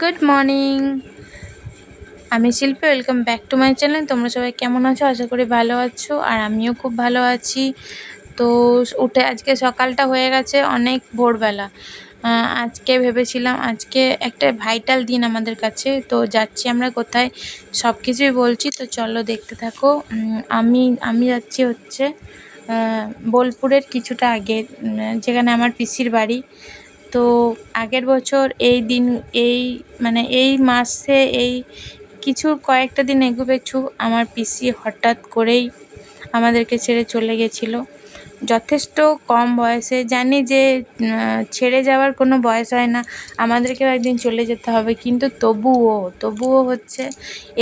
Good morning. আমি শিল্পী, welcome back to my channel. তোমরা সবাই কেমন আছো? আশা করি ভালো আছো, আর আমিও খুব ভালো আছি। তো উঠে আজকে সকালটা হয়ে গেছে অনেক ভোরবেলা। আজকে ভেবেছিলাম আজকে একটা ভাইটাল দিন আমাদের কাছে, তো যাচ্ছি আমরা কোথায় সব কিছুই বলছি, তো চলো দেখতে থাকো। আমি যাচ্ছি হচ্ছে বোলপুরের কিছুটা আগে, যেখানে আমার পিসির বাড়ি। তো আগের বছর এই দিন, এই এই মাসে, এই কয়েকটা দিন এগুবেছু আমার পিসি হঠাৎ করেই আমাদেরকে ছেড়ে চলে গেছিলো। যথেষ্ট কম বয়সে। জানি যে ছেড়ে যাওয়ার কোনো বয়স হয় না, আমাদেরকেও একদিন চলে যেতে হবে, কিন্তু তবুও হচ্ছে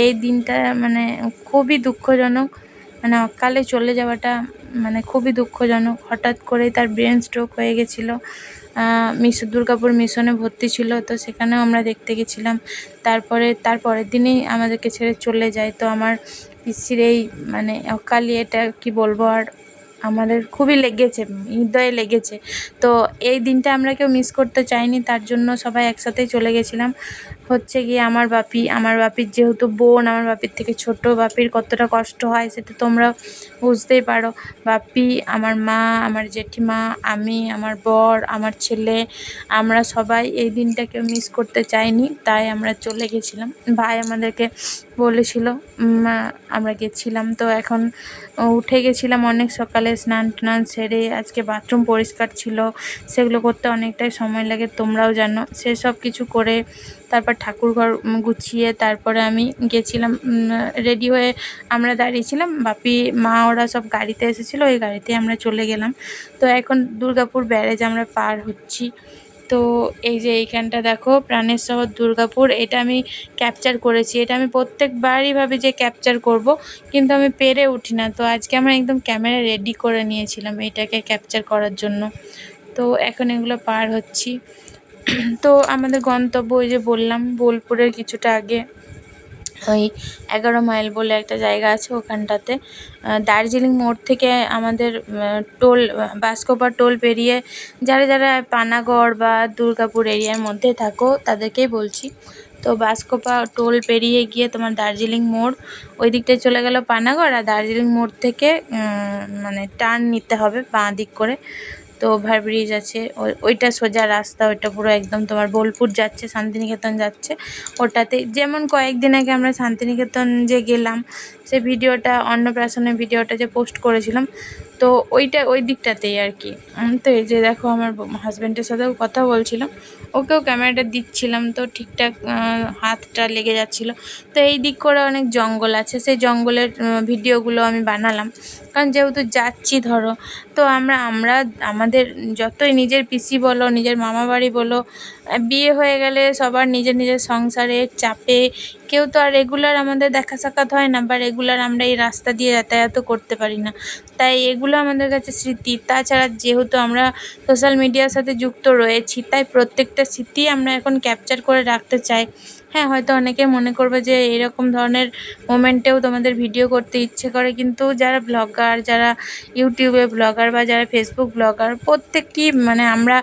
এই দিনটা খুবই দুঃখজনক। অকালে চলে যাওয়াটা খুবই দুঃখজনক। হঠাৎ করে তার ব্রেন স্ট্রোক হয়ে গেছিলো। দুর্গাপুর মিশনে ভর্তি ছিল, তো সেখানেও আমরা দেখতে গেছিলাম। তার পরের দিনেই আমাদেরকে ছেড়ে চলে যায়। তো আমার পিসির এই অকালে, এটা কি বলবো, আর আমাদের খুবই লেগেছে, হৃদয়ে লেগেছে। তো এই দিনটা আমরা কেউ মিস করতে চাইনি, তার জন্য সবাই একসাথেই চলে গেছিলাম। হচ্ছে গিয়ে আমার বাপির যেহেতু বোন, আমার বাপির থেকে ছোট, বাপির কতটা কষ্ট হয় সেটা তোমরা বুঝতেই পারো। বাপি, আমার মা, আমার জেঠিমা, আমি, আমার বর, আমার ছেলে, আমরা সবাই এই দিনটাকে মিস করতে চাইনি, তাই আমরা চলে গেছিলাম। ভাই আমাদেরকে বলেছিল, আমরা গেছিলাম। তো এখন উঠে গেছিলাম অনেক সকালে, স্নান টান সেরে। আজকে বাথরুম পরিষ্কার ছিল, সেগুলো করতে অনেকটাই সময় লাগে, তোমরাও জানো। সেসব কিছু করে তারপর ঠাকুরঘর গুছিয়ে তারপরে আমি গেছিলাম। রেডি হয়ে আমরা দাঁড়িয়েছিলাম, বাপি, মা ওরা সব গাড়িতে এসেছিলো, ওই গাড়িতে আমরা চলে গেলাম। তো এখন দুর্গাপুর ব্যারেজ আমরা পার হচ্ছি। তো এই যে এইখানটা দেখো, প্রাণের শহর দুর্গাপুর, এটা আমি ক্যাপচার করেছি। এটা আমি প্রত্যেকবারই ভাবি যে ক্যাপচার করব, কিন্তু আমি পেরে উঠি না। তো আজকে আমরা একদম ক্যামেরা রেডি করে নিয়েছিলাম এটাকে ক্যাপচার করার জন্য। তো এখন এগুলো পার হচ্ছি। তো আমাদের গন্তব্য, ওই যে বললাম, বোলপুরের কিছুটা আগে ওই 11 মাইল বলে একটা জায়গা আছে, ওখানটাতে দার্জিলিং মোড় থেকে আমাদের টোল, বাসকোপা টোল পেরিয়ে, যারা যারা পানাগড় বা দুর্গাপুর এরিয়ার মধ্যে থাকো তাদেরকেই বলছি। তো বাসকোপা টোল পেরিয়ে গিয়ে তোমার দার্জিলিং মোড়, ওই দিকটায় চলে গেল পানাগড়, আর দার্জিলিং মোড় থেকে টার্ন নিতে হবে বাঁ দিক করে। তো ওভারব্রিজ আছে, ওইটা সোজা রাস্তা, ওইটা পুরো একদম তোমার বোলপুর যাচ্ছে, শান্তিনিকেতন যাচ্ছে। ওটাতে যেমন কয়েকদিন আগে আমরা শান্তিনিকেতন যে গেলাম, সে ভিডিওটা, অন্নপ্রাশনের ভিডিওটা যে পোস্ট করেছিলাম, তো ওই দিকটাতেই আর কি। তো এই যে দেখো, আমার হাজব্যান্ডের সাথেও কথা বলছিলাম, ওকেও ক্যামেরাটা দিচ্ছিলাম, তো ঠিকঠাক হাতটা লেগে যাচ্ছিলো। তো এই দিক করে অনেক জঙ্গল আছে, সেই জঙ্গলের ভিডিওগুলো আমি বানালাম, কারণ যেহেতু যাচ্ছি ধরো, তো আমরা আমাদের যতই নিজের পিসি বলো, নিজের মামা বাড়ি বলো, বিয়ে হয়ে গেলে সবার নিজের নিজের সংসারের চাপে কেউ তো আর রেগুলার আমাদের দেখা সাক্ষাৎ হয় না, বা রেগুলার আমরা এই রাস্তা দিয়ে যাতায়াতও করতে পারি না। তাই এগুলো আমাদের কাছে স্মৃতি। তাছাড়া যেহেতু আমরা সোশ্যাল মিডিয়ার সাথে যুক্ত রয়েছি, তাই প্রত্যেকটা স্মৃতি আমরা এখন ক্যাপচার করে রাখতে চাই। হ্যাঁ, হয়তো অনেকে মনে করবে যে এরকম ধরনের মোমেন্টেও তোমাদের ভিডিও করতে ইচ্ছে করে, কিন্তু যারা ব্লগার, যারা ইউটিউবে ব্লগার বা যারা ফেসবুক ব্লগার, প্রত্যেকই আমরা,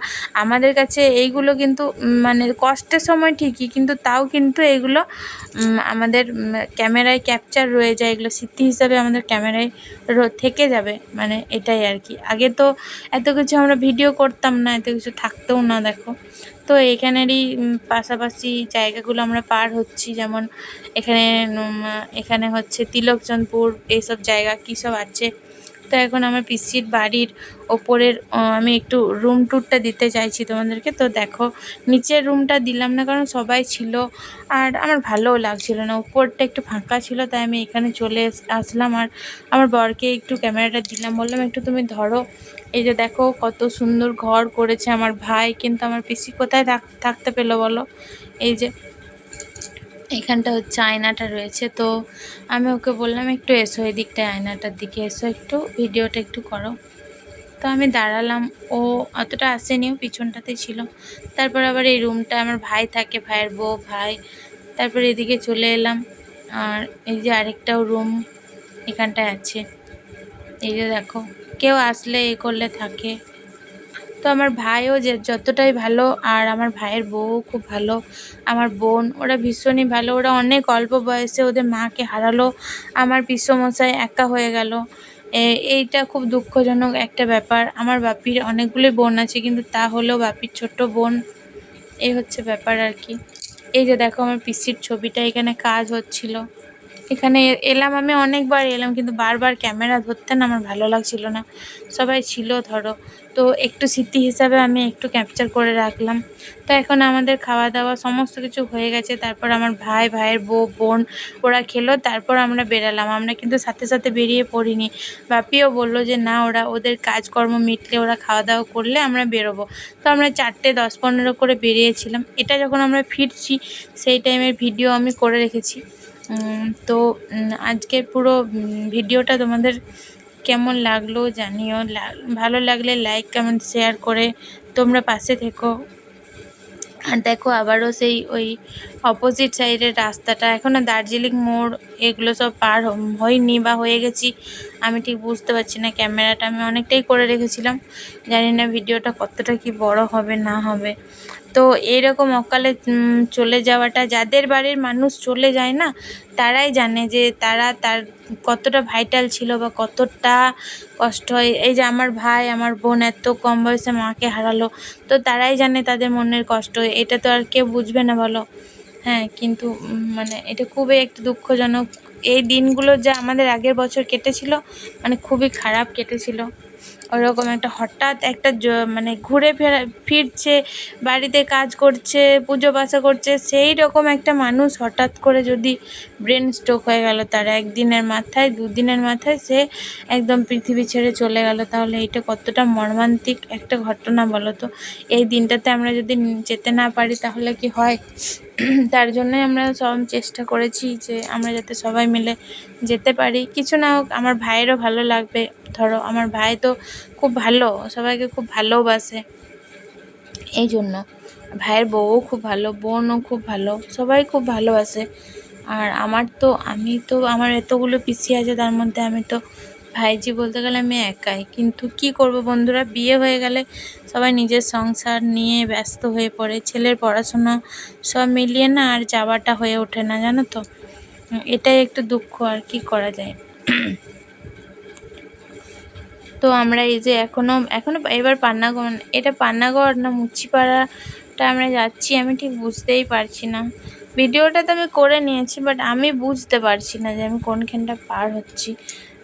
আমাদের কাছে এইগুলো কিন্তু কষ্টের সময় ঠিকই, কিন্তু তাও কিন্তু এগুলো আমাদের ক্যামেরায় ক্যাপচার রয়ে যায়, এগুলো স্মৃতি হিসাবে আমাদের ক্যামেরায় থেকে যাবে। এটাই আর কি। আগে তো এত কিছু আমরা ভিডিও করতাম না, এত কিছু থাকতেও না, দেখো। তো এখানেরই পাশাপাশি জায়গাগুলো আমরা পার হচ্ছি, যেমন এখানে হচ্ছে তিলকচন্দপুর, এইসব জায়গা কী সব আছে। তো এখন আমার পিসির বাড়ির ওপরের আমি একটু রুম ট্যুরটা দিতে চাইছি তোমাদেরকে। তো দেখো, নিচের রুমটা দিলাম না, কারণ সবাই ছিল আর আমার ভালোও লাগছিল না, উপরটা একটু ফাঁকা ছিল, তাই আমি এখানে চলে আসলাম। আর আমার বরকে একটু ক্যামেরাটা দিলাম, বললাম একটু তুমি ধরো। এই যে দেখো, কত সুন্দর ঘর করেছে আমার ভাই, কিন্তু আমার পিসি কোথায় থাকতে পেলো বলো? এই যে এখানটা হচ্ছে আয়নাটা রয়েছে। তো আমি ওকে বললাম একটু এসো এই দিকটায়, আয়নাটার দিকে এসো, একটু ভিডিওটা একটু করো। তো আমি দাঁড়ালাম, ও অতটা আসেনিও, পিছনটাতেই ছিল। তারপর আবার এই রুমটা আমার ভাই থাকে, ভাইয়ের বউ, ভাই। তারপর এদিকে চলে এলাম, আর এই যে আরেকটাও রুম এখানটায় আছে। এই যে দেখো, কেউ আসলে এ করলে থাকে। তো আমার ভাইও যে যতটাই ভালো, আর আমার ভাইয়ের বউ খুব ভালো, আমার বোন ওরা ভীষণই ভালো। ওরা অনেক অল্প বয়সে ওদের মাকে হারালো, আমার পিসোমশাই একা হয়ে গেল। এইটা খুব দুঃখজনক একটা ব্যাপার। আমার বাপির অনেকগুলোই বোন আছে, কিন্তু তা হলেও বাপির ছোট্ট বোন, এই হচ্ছে ব্যাপার আর কি। এই যে দেখো আমার পিসির ছবিটা, এখানে কাজ হচ্ছিল। এখানে এলাম, আমি অনেকবার এলাম, কিন্তু বারবার ক্যামেরা ধরতে না আমার ভালো লাগছিল না। সবাই ছিল ধরো, তো একটু স্মৃতি হিসাবে আমি একটু ক্যাপচার করে রাখলাম। তো এখন আমাদের খাওয়া দাওয়া সমস্ত কিছু হয়ে গেছে। তারপর আমার ভাই, ভাইয়ের বউ, বোন ওরা খেলো, তারপর আমরা বেরালাম। আমরা কিন্তু সাথে সাথে বেরিয়ে পড়িনি। বাপিও বলল যে না, ওদের কাজকর্ম মিটলে, ওরা খাওয়া দাওয়া করলে আমরা বেরোবো। তো আমরা 4:10-15 করে বেরিয়েছিলাম। এটা যখন আমরা ফিরছি সেই টাইমের ভিডিও আমি করে রেখেছি। তো আজকের পুরো ভিডিওটা তোমাদের কেমন লাগলো জানিও। ভালো লাগলে লাইক, কমেন্ট, শেয়ার করে তোমরা পাশে থেকো। আর দেখো আবারও সেই ওই অপোজিট সাইডের রাস্তাটা, এখনও দার্জিলিং মোড় এগুলো সব পার হয়নি বা হয়ে গেছি আমি ঠিক বুঝতে পারছি না। ক্যামেরাটা আমি অনেকটাই করে রেখেছিলাম, জানি না ভিডিওটা কতটা কি বড় হবে না হবে। তো এইরকম অকালে চলে যাওয়াটা, যাদের বাড়ির মানুষ চলে যায় না তারাই জানে যে তার কতটা ভাইটাল ছিল বা কতটা কষ্ট হয়। এই যে আমার ভাই, আমার বোন এত কম বয়সে মাকে হারালো, তো তারাই জানে তাদের মনের কষ্ট। এটা তো আর কেউ বুঝবে না বলো। হ্যাঁ, কিন্তু মানে এটা খুবই একটা দুঃখজনক। এই দিনগুলো যা আমাদের আগের বছর কেটেছিল, মানে খুবই খারাপ কেটেছিল। ওরকম একটা হঠাৎ একটা মানে ঘুরে ফিরছে, বাড়িতে কাজ করছে, পুজো পাশা করছে, সেই রকম একটা মানুষ হঠাৎ করে যদি ব্রেন স্ট্রোক হয়ে গেল, তার একদিনের মাথায়, দুদিনের মাথায় সে একদম পৃথিবী ছেড়ে চলে গেল, তাহলে এটা কতটা মর্মান্তিক একটা ঘটনা বলো তো। এই দিনটাতে আমরা যদি যেতে না পারি তাহলে কি হয়? তার জন্যই আমরা সব চেষ্টা করেছি যে আমরা যাতে সবাই মিলে যেতে পারি। কিছু না হোক, আমার ভাইয়েরও ভালো লাগবে। ধরো আমার ভাই তো খুব ভালো, সবাইকে খুব ভালোবাসে, এই জন্য। ভাইয়ের বউও খুব ভালো, বোনও খুব ভালো, সবাই খুব ভালোবাসে। আর আমি তো আমার এতগুলো পিসি আছে, তার মধ্যে আমি তো ভাইজি বলতে গেলে আমি একাই। কিন্তু কি করব বন্ধুরা, বিয়ে হয়ে গেলে সবাই নিজের সংসার নিয়ে ব্যস্ত হয়ে পড়ে, ছেলের পড়াশোনা সব মিলিয়ে না আর যাওয়াটা হয়ে ওঠে না, জানো তো। এটাই একটু দুঃখ, আর কি করা যায়। তো আমরা এই যে এখনো এবার পান্নাগড়, এটা পান্নাগড় না মুচিপাড়াটা আমরা যাচ্ছি, আমি ঠিক বুঝতেই পারছি না। ভিডিওটা তো আমি করে নিয়েছি, বাট আমি বুঝতে পারছি না যে আমি কোনখানটা পার হচ্ছি।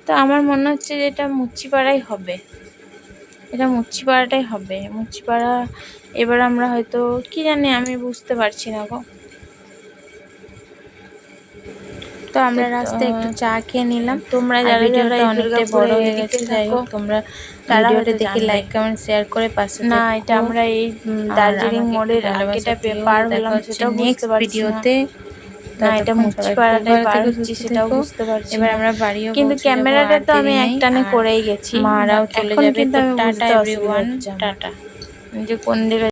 তো আমার মনে হচ্ছে যে এটা মুচিপাড়াই হবে, এটা মুচিপাড়াটাই হবে, মুচিপাড়া। এবার আমরা হয়তো কি জানি, আমি বুঝতে পারছি না গো। তো আমরা রাস্তায় একটু চা খেয়ে নিলাম। তোমরা যারা ভিডিওটা অনেকটাই বড় হয়ে গেছে, যাই হোক তোমরা ভিডিওটা দেখে লাইক, কমেন্ট, শেয়ার করে পাশে থেকো। না, এটা আমরা এই দার্জিলিং মোড়ের আগেটা পার হলাম, সেটাও নেক্সট ভিডিওতে। না, এটা মুচিপাড়াটাই পার হচ্ছি, সেটাও বুঝতে পারছি। এবার আমরা বাড়িও, কিন্তু ক্যামেরাটা তো আমি একটানে করেই গেছি, মারাও চলে যাবে। তো টাটা এভরিওয়ান, টাটা। যে কোন দিকে